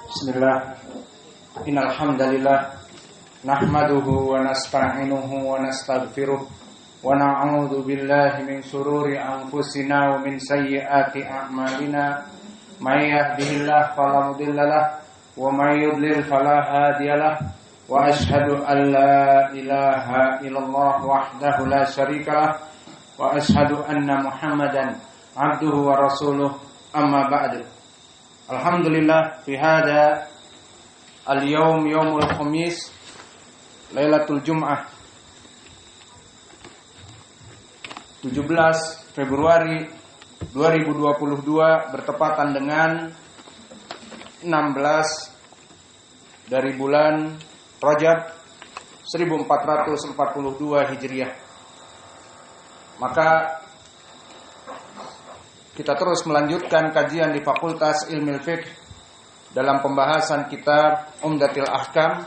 Bismillah. Innal hamdalillah nahmaduhu wa nasta'inuhu wa nastaghfiruh wa na'udzu billahi min shururi anfusina wa min sayyiati a'malina. May yahdihillahu fala mudhillalah wa may yudlil fala hadiyalah. Wa asyhadu an la ilaha illallah wahdahu la syarikalah wa asyhadu anna Muhammadan abduhu wa rasuluh. Amma ba'du. Alhamdulillah fi hada al-yawm yawmul khamis Lailatul Jum'ah 17 Februari 2022 bertepatan dengan 16 dari bulan Rajab 1442 Hijriah. Maka kita terus melanjutkan kajian di Fakultas Ilmu Fiqh dalam pembahasan kitab Umdatul Ahkam,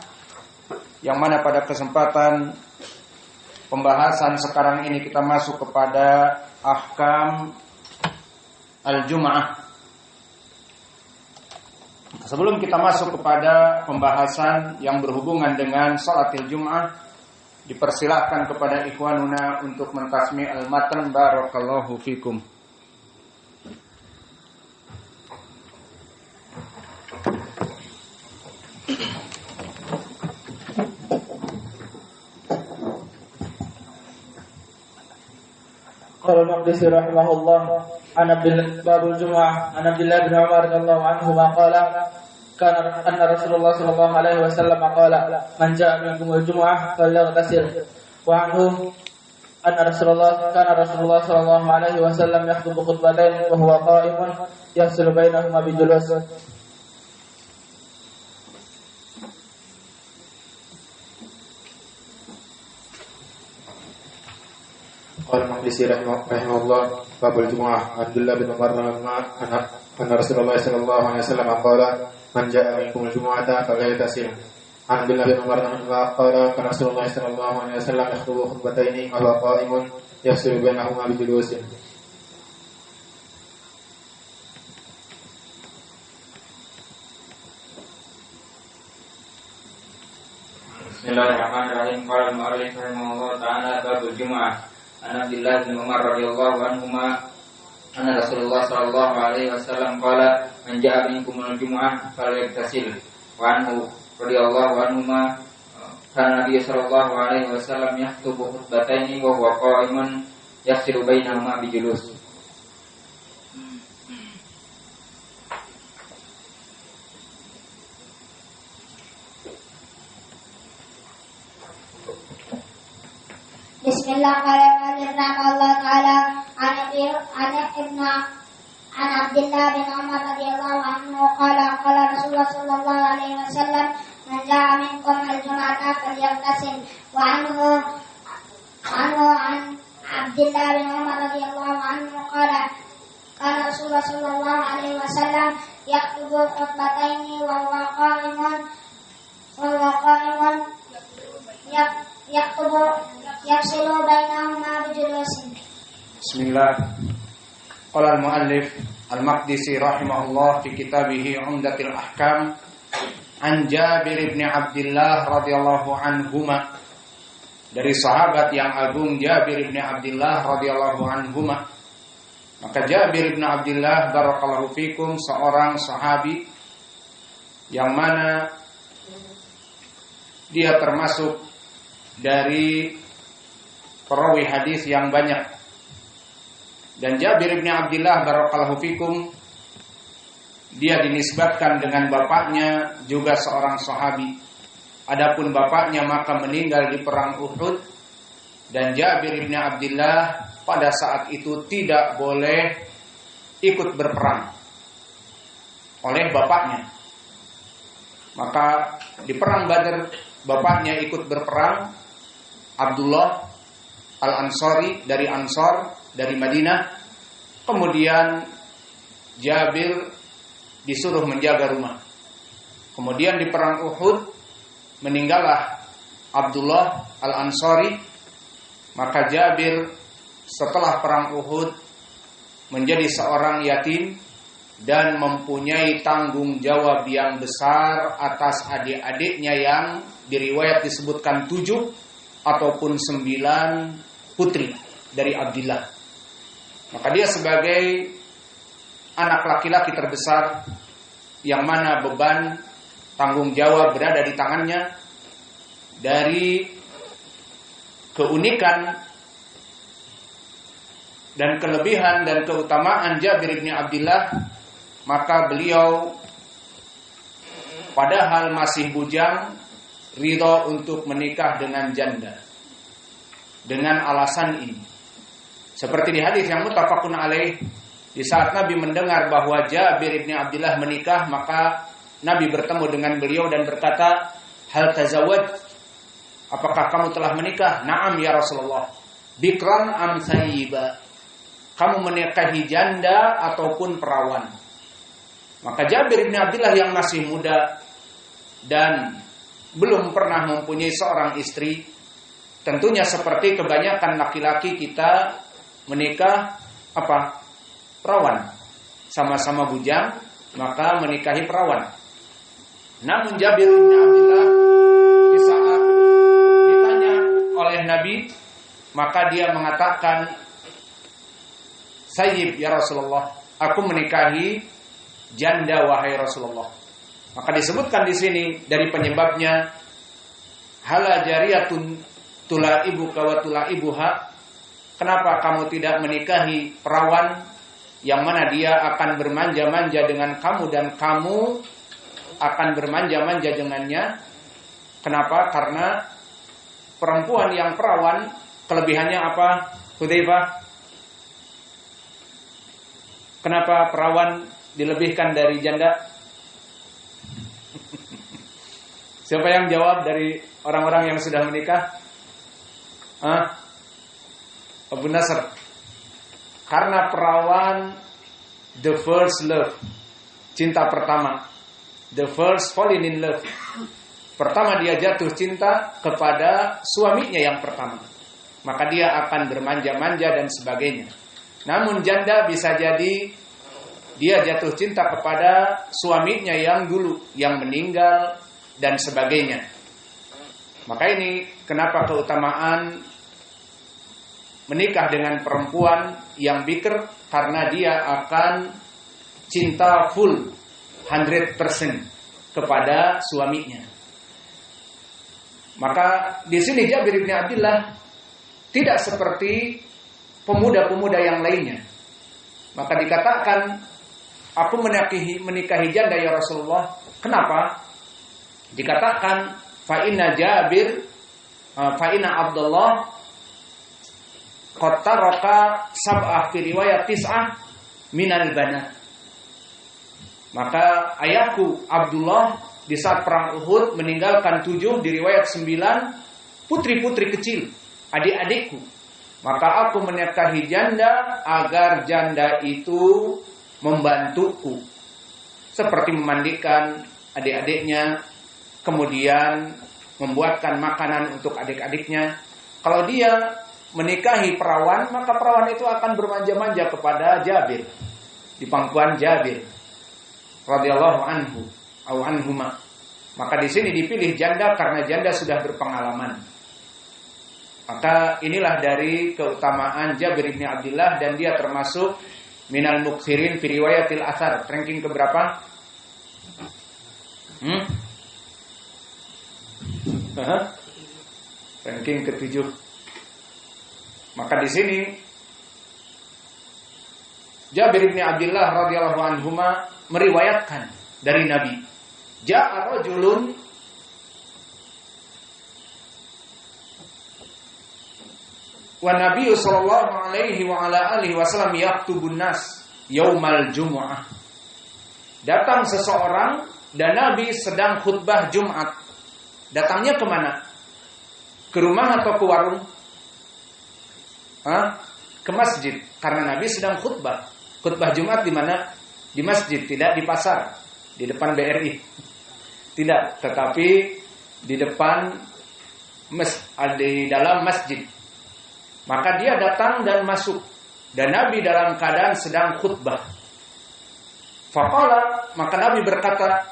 yang mana pada kesempatan pembahasan sekarang ini kita masuk kepada Ahkam Al-Jum'ah. Sebelum kita masuk kepada pembahasan yang berhubungan dengan Salatil Jum'ah, dipersilahkan kepada ikhwanuna untuk mentasmi al-matan. Barakallahu fikum. Qala al-Maqdisi rahimahullah an babul Jum'ah an Abdullah bin Umar radhiyallahu anhu qala kana anna Rasulullah sallallahu alaihi wasallam qala man jaa'a minkum al-jum'ah falyaghtasil wa anhu anna Rasulullah sallallahu alaihi wasallam yakhutubu khutbatain wa huwa qa'imun yafsilu bainahuma bijulus. Qala al-Maqdisi rahimahullah babul Jum'ah Abdullah bin Umar anna Rasulullah sallallahu alaihi wasallam qala man jaa'a minkum al-jum'ata falyaghtasil. Abdullah bin Umar qala kana Rasulullah sallallahu alaihi wasallam yakhutubu khutbataini wa huwa qa'imun yafsilu bainahuma bijulusin. Bismillahirrahmanirrahim. Qala al-mu'allif rahimahullah ta'ala babul Jum'ah an Abdullah bin Umar radhiyallahu anhuma anna Rasulullah sallallahu alaihi wasallam qala man jaa'a minkum al-jum'ah falyaghtasil wa anhu radhiyallahu anhuma kana Nabi sallallahu alaihi wasallam yakhutubu khutbataini wa huwa qa'imun yafsilu bainahuma bijulus. Bismillahirrahmanirrahim. Allah Ta'ala an Abdullah bin Umar radhiyallahu anhu qala Rasulullah sallallahu alaihi wasallam man jaa'a minkum al-jum'ata falyaghtasil wa anhu an Abdullah bin Umar radhiyallahu anhu qala kana Rasulullah sallallahu alaihi wasallam yakhutubu khutbataini wa huwa qa'imun yafsilu bainahuma bijulusin. Bismillah. Qala al-muallif al-Maqdisi rahimahullah fi kitabih Umdatul Ahkam an Jabir bin Abdullah radhiyallahu anhuma, dari sahabat yang agung Jabir bin Abdullah radhiyallahu anhuma. Maka Jabir bin Abdullah barakallahu fikum seorang sahabi yang mana dia termasuk dari perawi hadis yang banyak. Dan Jabir bin Abdullah barakallahu fikum, dia dinisbatkan dengan bapaknya juga seorang sahabi. Adapun bapaknya maka meninggal di perang Uhud, dan Jabir bin Abdullah pada saat itu tidak boleh ikut berperang oleh bapaknya. Maka di perang Badar bapaknya ikut berperang, Abdullah Al-Ansari dari Ansar, dari Madinah. Kemudian Jabir disuruh menjaga rumah. Kemudian di perang Uhud meninggallah Abdullah Al-Ansari. Maka Jabir setelah perang Uhud menjadi seorang yatim dan mempunyai tanggung jawab yang besar atas adik-adiknya yang diriwayat disebutkan 7 ataupun 9 putri dari Abdillah. Maka dia sebagai anak laki-laki terbesar yang mana beban tanggung jawab berada di tangannya. Dari keunikan dan kelebihan dan keutamaan Jabir bin Abdillah, maka beliau padahal masih bujang ridho untuk menikah dengan janda dengan alasan ini. Seperti di hadis yang muttafaqun alaih, di saat Nabi mendengar bahwa Jabir bin Abdillah menikah, maka Nabi bertemu dengan beliau dan berkata, "Hal tazawwaj? Apakah kamu telah menikah?" "Na'am ya Rasulullah." "Bikran am sayyiba?" Kamu menikahi janda ataupun perawan? Maka Jabir bin Abdillah yang masih muda dan belum pernah mempunyai seorang istri, tentunya seperti kebanyakan laki-laki kita menikah apa? Perawan. Sama-sama bujang, maka menikahi perawan. Namun Jabir bin Abdillah di saat ditanya oleh Nabi, maka dia mengatakan, "Sayyib ya Rasulullah, aku menikahi janda wahai Rasulullah." Maka disebutkan di sini dari penyebabnya, "Hala jariyatun tulaibuka wa tulaibuha." Kenapa kamu tidak menikahi perawan yang mana dia akan bermanja-manja dengan kamu dan kamu akan bermanja-manja dengannya? Kenapa? Karena perempuan yang perawan kelebihannya apa, Hudzaifah? Kenapa perawan dilebihkan dari janda? Siapa yang jawab dari orang-orang yang sudah menikah? Abu Nasr. Karena perawan the first love, cinta pertama, the first falling in love. Pertama dia jatuh cinta kepada suaminya yang pertama, maka dia akan bermanja-manja dan sebagainya. Namun janda bisa jadi dia jatuh cinta kepada suaminya yang dulu, yang meninggal dan sebagainya. Maka ini kenapa keutamaan menikah dengan perempuan yang bikr, karena dia akan cinta full 100% kepada suaminya. Maka di sini Jabir bin Abdillah tidak seperti pemuda-pemuda yang lainnya. Maka dikatakan, "Aku menikahi janda ya Rasulullah." Kenapa? Dikatakan, fa inna Abdullah qad taraka sab'ah fi riwayat tis'ah minal banat. Maka ayahku Abdullah di saat perang Uhud meninggalkan 7, di riwayat 9 putri-putri kecil, adik-adikku. Maka aku menikahi janda agar janda itu membantuku, seperti memandikan adik-adiknya, kemudian membuatkan makanan untuk adik-adiknya. Kalau dia menikahi perawan, maka perawan itu akan bermanja-manja kepada Jabir, di pangkuan Jabir radhiyallahu anhu au anhuma. Maka di sini dipilih janda karena janda sudah berpengalaman. Maka inilah dari keutamaan Jabir bin Abdillah, dan dia termasuk minal muksirin fi riwayatil athar. Ranking keberapa? Ranking ke-7. Maka di sini Jabir bin Abdillah radhiyallahu anhuma meriwayatkan dari Nabi, ja'a rajulun wa Nabi sallallahu alaihi wa ala alihi wasallam yaktubun nas yaumal jumu'ah. Datang seseorang dan Nabi sedang khutbah Jumat. Datangnya kemana? Ke rumah atau ke warung? Ke masjid, karena Nabi sedang khutbah. Khutbah Jumat di mana? Di masjid, tidak di pasar, di depan BRI. Tidak, tetapi di depan di dalam masjid. Maka dia datang dan masuk, dan Nabi dalam keadaan sedang khutbah. Faqala, maka Nabi berkata,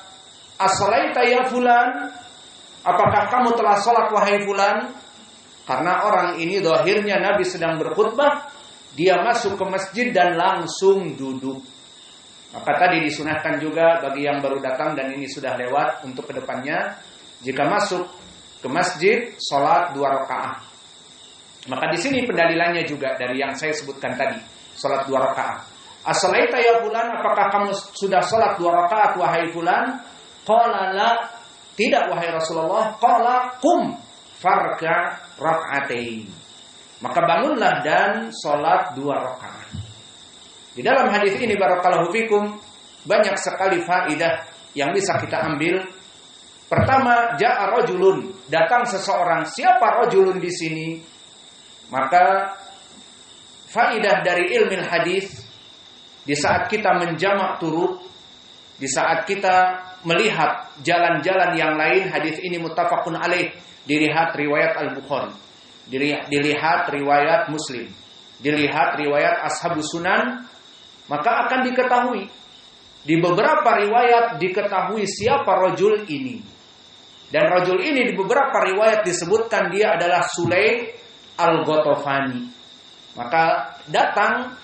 "As-salaita ya fulan?" Apakah kamu telah salat wahai fulan? Karena orang ini zahirnya Nabi sedang berkhutbah, dia masuk ke masjid dan langsung duduk. Maka tadi disunahkan juga bagi yang baru datang dan ini sudah lewat untuk kedepannya, jika masuk ke masjid salat 2 rakaat. Maka di sini pendalilannya juga dari yang saya sebutkan tadi, salat 2 rakaat. As-salaita ya fulan, apakah kamu sudah salat 2 rakaat wahai fulan? Qala la, tidak wahai Rasulullah. Qala qum farka rak'atain. Maka bangunlah dan salat 2 rakaat. Di dalam hadis ini barakallahu fikum banyak sekali faidah yang bisa kita ambil. Pertama, ja'a rajulun, datang seseorang. Siapa rajulun di sini? Maka faidah dari ilmu hadis, di saat kita menjamak turuk, di saat kita melihat jalan-jalan yang lain, hadis ini muttafaqun alaih, dilihat riwayat Al-Bukhari, dilihat riwayat Muslim, dilihat riwayat Ashabus Sunan, maka akan diketahui di beberapa riwayat diketahui siapa rajul ini. Dan rajul ini di beberapa riwayat disebutkan dia adalah Sulaim Al-Ghatafani. Maka datang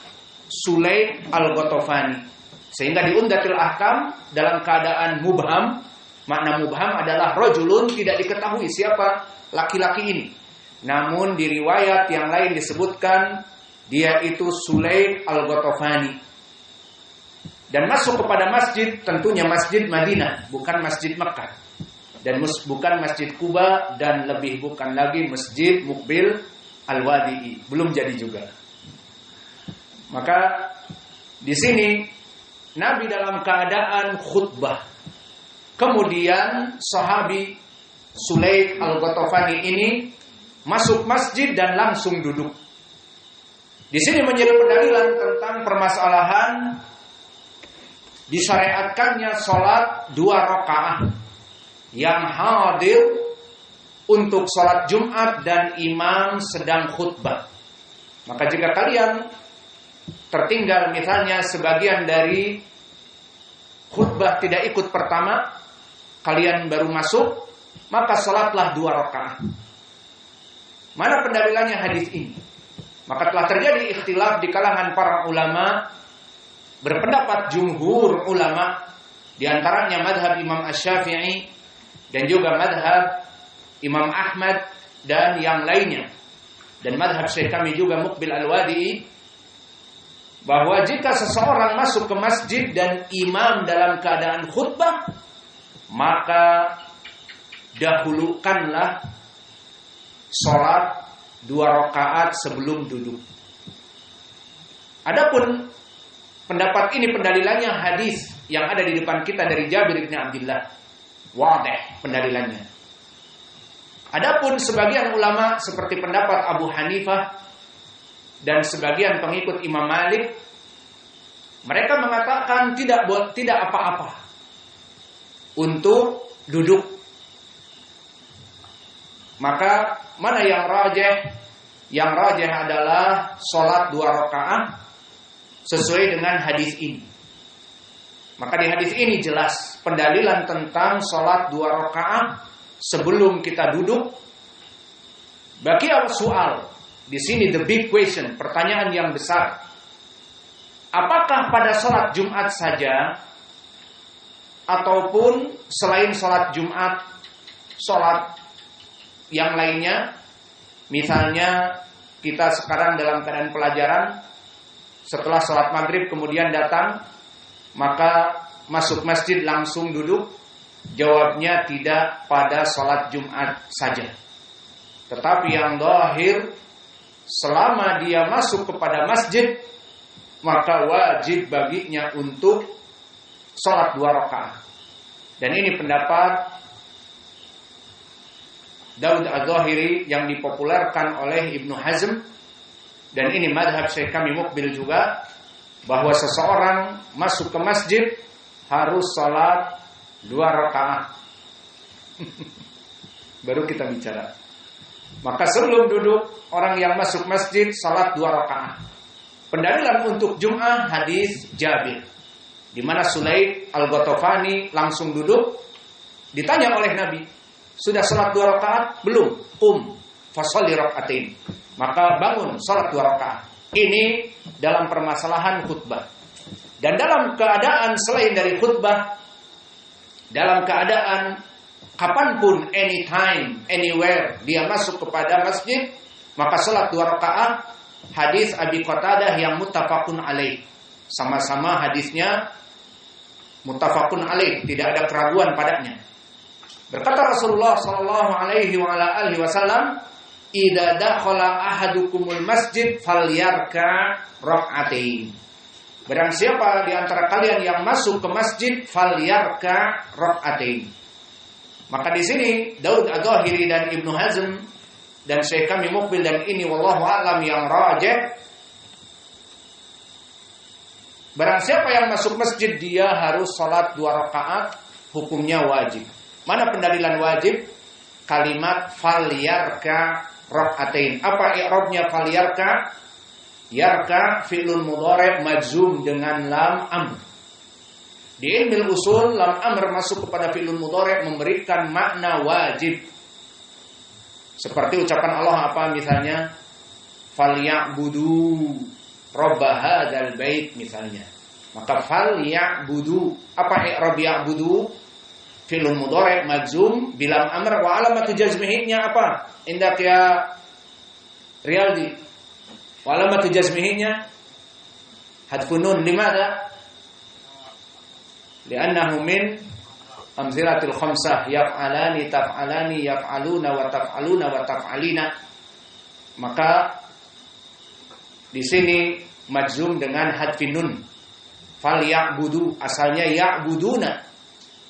Sulaim Al-Ghatafani, sehingga di Umdatul Ahkam dalam keadaan mubham. Makna mubham adalah rajulun, tidak diketahui siapa laki-laki ini. Namun di riwayat yang lain disebutkan dia itu Sulaim Al-Ghatafani. Dan masuk kepada masjid, tentunya masjid Madinah, bukan masjid Makkah. Dan bukan masjid Kuba, dan lebih bukan lagi masjid Muqbil Al-Wadi'i. Belum jadi juga. Maka di sini Nabi dalam keadaan khutbah. Kemudian sahabi Sulaim Al-Ghatafani ini masuk masjid dan langsung duduk. Di sini menjadi pendalilan tentang permasalahan disyariatkannya salat 2 rakaat yang hadir untuk salat Jumat dan imam sedang khutbah. Maka jika kalian tertinggal misalnya sebagian dari khutbah tidak ikut pertama, kalian baru masuk, maka salatlah 2 rakaat. Mana pendalilannya hadis ini? Maka telah terjadi ikhtilaf di kalangan para ulama. Berpendapat jumhur ulama, di antaranya madhab Imam Asy-Syafi'i dan juga madhab Imam Ahmad dan yang lainnya, dan madhab Syekh kami juga Muqbil Al-Wadi'i, bahwa jika seseorang masuk ke masjid dan imam dalam keadaan khutbah, maka dahulukanlah sholat 2 rakaat sebelum duduk. Adapun pendapat ini pendalilannya hadis yang ada di depan kita dari Jabir bin Abdullah. Wadih pendalilannya. Adapun sebagian ulama seperti pendapat Abu Hanifah dan sebagian pengikut Imam Malik, mereka mengatakan tidak apa-apa untuk duduk. Maka mana yang rajih? Yang rajih adalah salat 2 rakaat sesuai dengan hadis ini. Maka di hadis ini jelas pendalilan tentang salat 2 rakaat sebelum kita duduk. Bagi soal di sini, the big question, pertanyaan yang besar. Apakah pada salat Jumat saja ataupun selain salat Jumat, salat yang lainnya? Misalnya kita sekarang dalam keadaan pelajaran, setelah salat maghrib kemudian datang, maka masuk masjid langsung duduk. Jawabnya tidak pada salat Jumat saja. Tetapi yang zahir, selama dia masuk kepada masjid, maka wajib baginya untuk salat 2 rakaat. Dan ini pendapat Daud Az-Zahiri yang dipopulerkan oleh Ibnu Hazm. Dan ini madhab Syekh kami Muqbil juga, bahwa seseorang masuk ke masjid harus salat 2 rakaat. Baru kita bicara. Maka sebelum duduk, orang yang masuk masjid salat 2 rakaat. Pendalilan untuk Jum'ah hadis Jabir. di mana Sulaik Al-Ghatafani langsung duduk, ditanya oleh Nabi, sudah sholat 2 rakaat? Belum. Fasholli rakaatain. Maka bangun sholat 2 rakaat. Ini dalam permasalahan khutbah. Dan dalam keadaan selain dari khutbah, dalam keadaan kapanpun, anytime, anywhere, dia masuk kepada masjid, maka sholat 2 rakaat. Hadis Abi Qatadah yang muttafaqun alaih. Sama-sama hadisnya muttafaqun alaih, tidak ada keraguan padanya. Berkata Rasulullah sallallahu alaihi wa ala alihi wasallam, "Idza dakhala ahadukumul masjid falyarka rak'atain." Barang siapa di antara kalian yang masuk ke masjid, falyarka rak'atain. Maka di sini Daud Adh-Dhahiri dan Ibnu Hazm dan Syekh kami Muqbil, dan ini wallahu a'lam yang rajih, barang siapa yang masuk masjid dia harus salat 2 rakaat, hukumnya wajib. Mana pendalilan wajib? Kalimat falyarka rak'atain. Apa i'rabnya falyarka? Yarka fi'lun mudhari' majzum dengan lam amr. Di ilmu usul, lam amr masuk kepada fi'lun mudhari' memberikan makna wajib. Seperti ucapan Allah apa misalnya? Falyabudu rabb hadzal bait misalnya. Maka falyabudu, apa i'rab ya'budu? Fi'lun mudhari' majzum bilam amr wa alamatu jazmihinya apa? Indak ya Riyaldi. Wa alamatu jazmihinya hadfun nun, limada? Li'annahu min amzilatil khamsah, yaf'alani, taf'alani, yaf'aluna wa taf'aluna wa taf'alina. Maka di sini majzum dengan hadfin nun. Fal ya'budu, asalnya ya'buduna.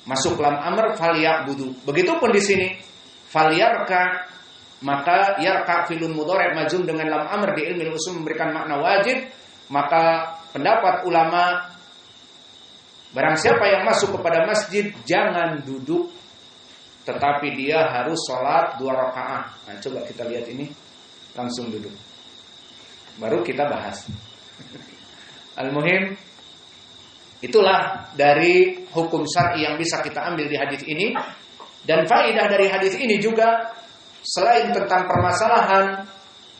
Masuk lam amr fal ya'budu. Begitupun di sini fal yarka, maka yarka filun mudhari' majzum dengan lam amr di ilmu usul memberikan makna wajib. Maka pendapat ulama, barang siapa yang masuk kepada masjid jangan duduk, tetapi dia harus sholat 2 rakaat. Nah, coba kita lihat ini, langsung duduk. Baru kita bahas. Al-muhim, itulah dari hukum syar'i yang bisa kita ambil di hadis ini. Dan faedah dari hadis ini juga, selain tentang permasalahan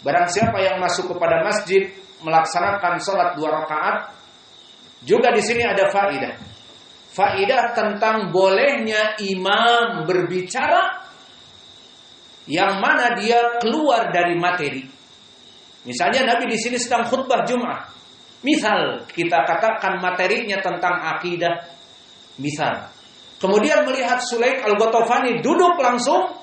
barang siapa yang masuk kepada masjid melaksanakan sholat 2 rakaat, juga di sini ada faedah. Faedah tentang bolehnya imam berbicara yang mana dia keluar dari materi. Misalnya Nabi di sini sedang khutbah Jumat. Misal kita katakan materinya tentang akidah. Misal. Kemudian melihat Sulaik Al-Ghatafani duduk langsung